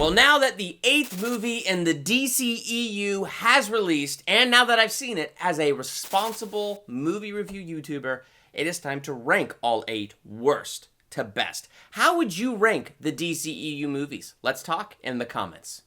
Well, now that the 8th movie in the DCEU has released, and now that I've seen it as a responsible movie review YouTuber, it is time to rank all 8 worst to best. How would you rank the DCEU movies? Let's talk in the comments.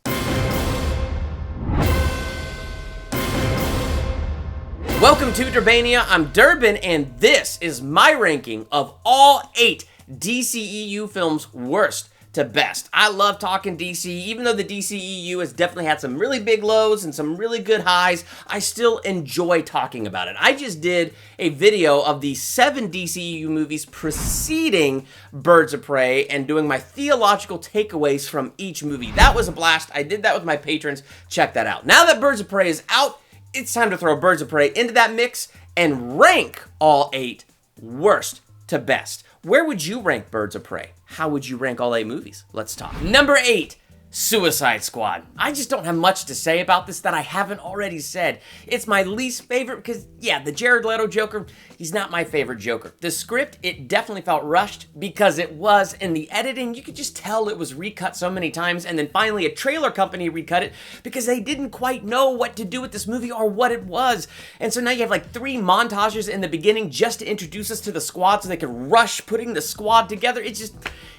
Welcome to Durbania. I'm Durbin, and this is my ranking of all 8 DCEU films worst to best. I love talking DC. Even though the DCEU has definitely had some really big lows and some really good highs, I still enjoy talking about it. I just did a video of the 7 DCEU movies preceding Birds of Prey and doing my theological takeaways from each movie. That was a blast. I did that with my patrons. Check that out. Now that Birds of Prey is out, it's time to throw Birds of Prey into that mix and rank all 8 worst to best. Where would you rank Birds of Prey? How would you rank all 8 movies? Let's talk. Number 8, Suicide Squad. I just don't have much to say about this that I haven't already said. It's my least favorite because, yeah, the Jared Leto Joker, he's not my favorite Joker. The script, it definitely felt rushed because it was. In the editing, you could just tell it was recut so many times, and then finally a trailer company recut it because they didn't quite know what to do with this movie or what it was. And so now you have like 3 montages in the beginning just to introduce us to the squad so they could rush putting the squad together.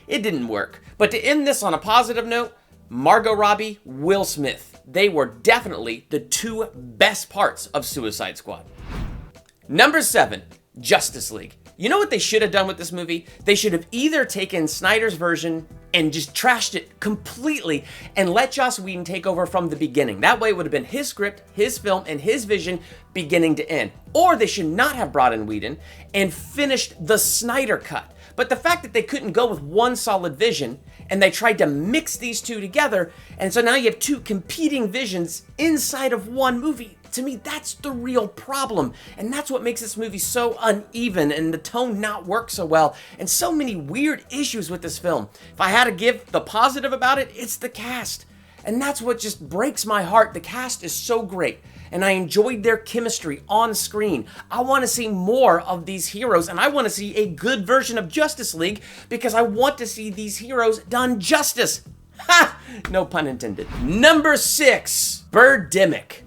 It didn't work. But to end this on a positive note, Margot Robbie, Will Smith. They were definitely the 2 best parts of Suicide Squad. Number 7, Justice League. You know what they should have done with this movie? They should have either taken Snyder's version and just trashed it completely and let Joss Whedon take over from the beginning. That way it would have been his script, his film, and his vision beginning to end. Or they should not have brought in Whedon and finished the Snyder cut. But the fact that they couldn't go with one solid vision and they tried to mix these 2 together, and so now you have 2 competing visions inside of one movie. To me, that's the real problem. And that's what makes this movie so uneven and the tone not work so well and so many weird issues with this film. If I had to give the positive about it, it's the cast. And that's what just breaks my heart. The cast is so great, and I enjoyed their chemistry on screen. I want to see more of these heroes, and I want to see a good version of Justice League because I want to see these heroes done justice. Ha! No pun intended. Number 6, Birdemic.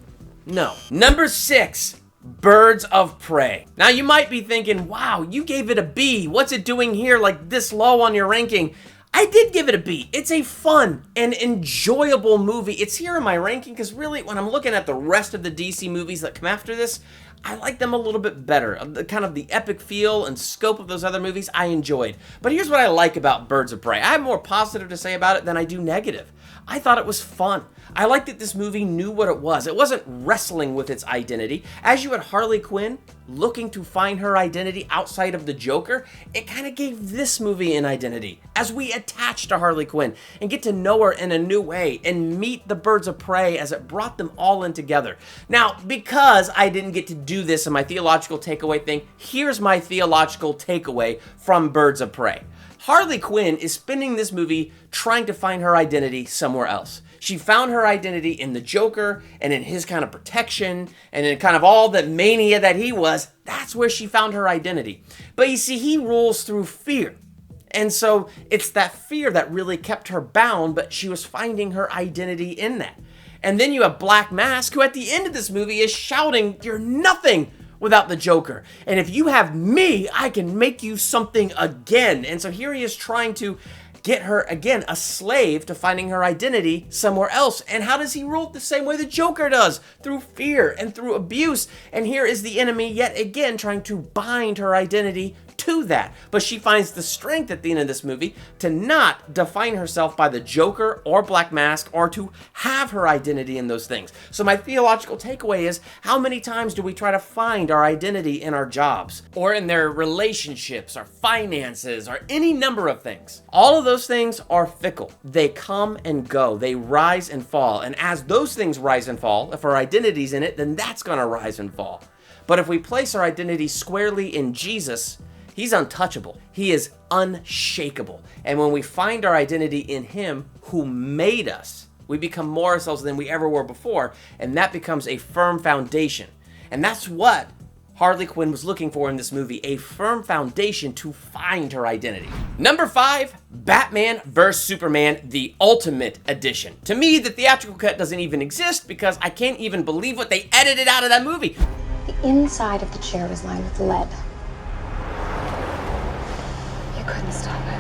No. Number 6, Birds of Prey. Now you might be thinking, wow, you gave it a B. What's it doing here like this low on your ranking? I did give it a B. It's a fun and enjoyable movie. It's here in my ranking because really when I'm looking at the rest of the DC movies that come after this, I like them a little bit better. The kind of the epic feel and scope of those other movies I enjoyed. But here's what I like about Birds of Prey. I have more positive to say about it than I do negative. I thought it was fun. I liked that this movie knew what it was. It wasn't wrestling with its identity. As you had Harley Quinn looking to find her identity outside of the Joker, it kind of gave this movie an identity as we attach to Harley Quinn and get to know her in a new way and meet the Birds of Prey as it brought them all in together. Now, because I didn't get to do this in my theological takeaway thing, here's my theological takeaway from Birds of Prey. Harley Quinn is spending this movie trying to find her identity somewhere else. She found her identity in the Joker and in his kind of protection and in kind of all the mania that he was. That's where she found her identity. But you see, he rules through fear. And so it's that fear that really kept her bound, but she was finding her identity in that. And then you have Black Mask, who at the end of this movie is shouting, "You're nothing without the Joker. And if you have me, I can make you something again." And so here he is trying to get her, again, a slave to finding her identity somewhere else. And how does he rule? The same way the Joker does, through fear and through abuse. And here is the enemy yet again trying to bind her identity to that. But she finds the strength at the end of this movie to not define herself by the Joker or Black Mask or to have her identity in those things. So my theological takeaway is, how many times do we try to find our identity in our jobs or in their relationships or finances or any number of things? All of those things are fickle. They come and go. They rise and fall. And as those things rise and fall, if our identity's in it, then that's going to rise and fall. But if we place our identity squarely in Jesus, He's untouchable. He is unshakable. And when we find our identity in Him who made us, we become more ourselves than we ever were before, and that becomes a firm foundation. And that's what Harley Quinn was looking for in this movie, a firm foundation to find her identity. Number 5, Batman vs. Superman, the Ultimate Edition. To me, the theatrical cut doesn't even exist because I can't even believe what they edited out of that movie. The inside of the chair was lined with lead. You couldn't stop it.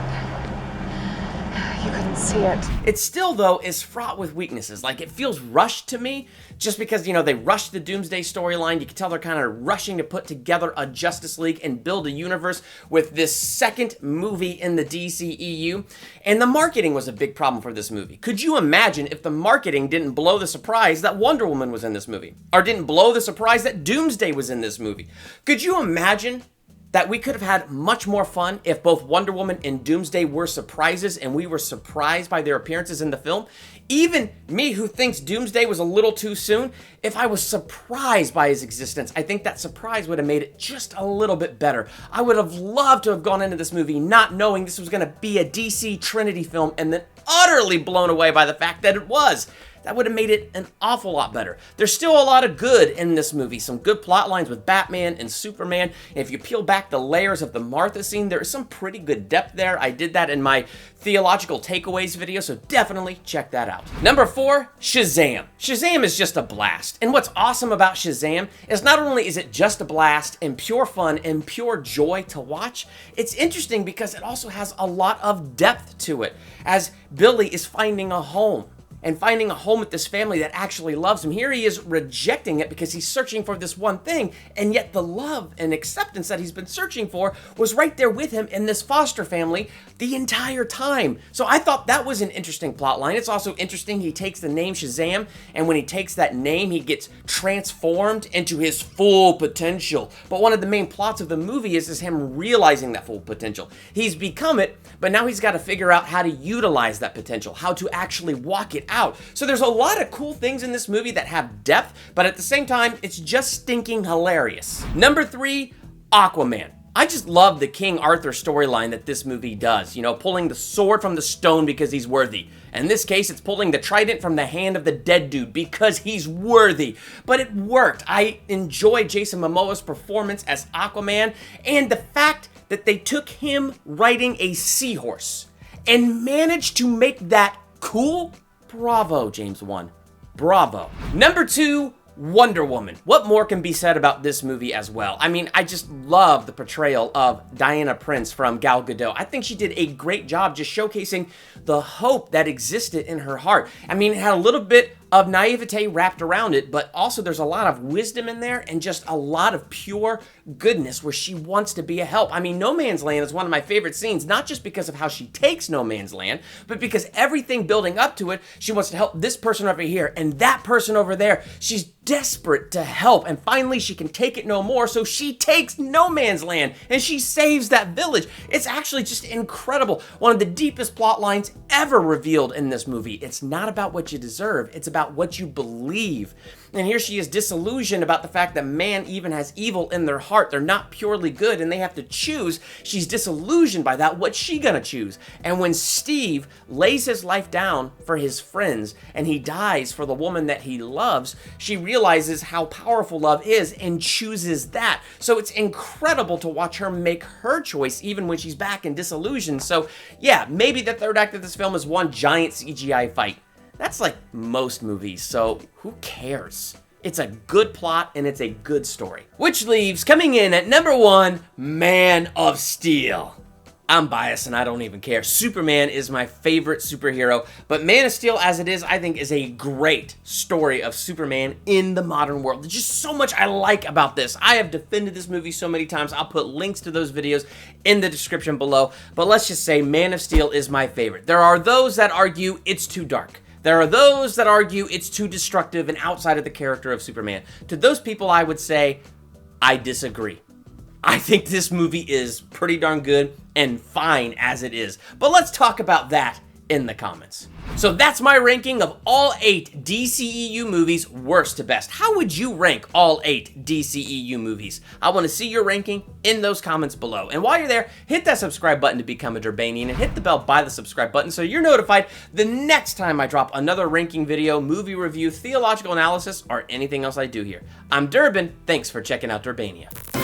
You couldn't see it. It still, though, is fraught with weaknesses. Like, it feels rushed to me just because, they rushed the Doomsday storyline. You can tell they're kind of rushing to put together a Justice League and build a universe with this second movie in the DCEU. And the marketing was a big problem for this movie. Could you imagine if the marketing didn't blow the surprise that Wonder Woman was in this movie? Or didn't blow the surprise that Doomsday was in this movie? Could you imagine that we could have had much more fun if both Wonder Woman and Doomsday were surprises and we were surprised by their appearances in the film? Even me, who thinks Doomsday was a little too soon, if I was surprised by his existence, I think that surprise would have made it just a little bit better. I would have loved to have gone into this movie not knowing this was going to be a DC Trinity film and then utterly blown away by the fact that it was. That would have made it an awful lot better. There's still a lot of good in this movie. Some good plot lines with Batman and Superman. And if you peel back the layers of the Martha scene, there is some pretty good depth there. I did that in my theological takeaways video, so definitely check that out. Number 4, Shazam. Shazam is just a blast. And what's awesome about Shazam is not only is it just a blast and pure fun and pure joy to watch, it's interesting because it also has a lot of depth to it as Billy is finding a home. And finding a home with this family that actually loves him. Here he is rejecting it because he's searching for this one thing, and yet the love and acceptance that he's been searching for was right there with him in this foster family the entire time. So I thought that was an interesting plot line. It's also interesting he takes the name Shazam, and when he takes that name, he gets transformed into his full potential. But one of the main plots of the movie is him realizing that full potential. He's become it, but now he's got to figure out how to utilize that potential, how to actually walk it out. So there's a lot of cool things in this movie that have depth, but at the same time, it's just stinking hilarious. Number 3, Aquaman. I just love the King Arthur storyline that this movie does. Pulling the sword from the stone because he's worthy. In this case, it's pulling the trident from the hand of the dead dude because he's worthy. But it worked. I enjoyed Jason Momoa's performance as Aquaman and the fact that they took him riding a seahorse and managed to make that cool. Bravo, James Wan. Bravo. Number 2, Wonder Woman. What more can be said about this movie as well? I mean, I just love the portrayal of Diana Prince from Gal Gadot. I think she did a great job just showcasing the hope that existed in her heart. I mean, it had a little bit of naivete wrapped around it, but also there's a lot of wisdom in there and just a lot of pure goodness where she wants to be a help. I mean, No Man's Land is one of my favorite scenes, not just because of how she takes No Man's Land, but because everything building up to it, she wants to help this person over here and that person over there. She's desperate to help, and finally she can take it no more, so she takes No Man's Land and she saves that village. It's actually just incredible. One of the deepest plot lines ever revealed in this movie. It's not about what you deserve, it's about what you believe. And here she is disillusioned about the fact that man even has evil in their heart. They're not purely good and they have to choose. She's disillusioned by that. What's she gonna choose? And when Steve lays his life down for his friends and he dies for the woman that he loves, she realizes how powerful love is and chooses that. So it's incredible to watch her make her choice even when she's back in disillusion. So yeah, maybe the third act of this film is one giant CGI fight. That's like most movies, so who cares? It's a good plot and it's a good story. Which leaves, coming in at number 1, Man of Steel. I'm biased and I don't even care. Superman is my favorite superhero, but Man of Steel as it is, I think is a great story of Superman in the modern world. There's just so much I like about this. I have defended this movie so many times. I'll put links to those videos in the description below, but let's just say Man of Steel is my favorite. There are those that argue it's too dark. There are those that argue it's too destructive and outside of the character of Superman. To those people, I would say, I disagree. I think this movie is pretty darn good and fine as it is. But let's talk about that in the comments. So that's my ranking of all 8 DCEU movies worst to best. How would you rank all 8 DCEU movies? I want to see your ranking in those comments below. And while you're there, hit that subscribe button to become a Durbanian and hit the bell by the subscribe button so you're notified the next time I drop another ranking video, movie review, theological analysis, or anything else I do here. I'm Durbin. Thanks for checking out Durbania.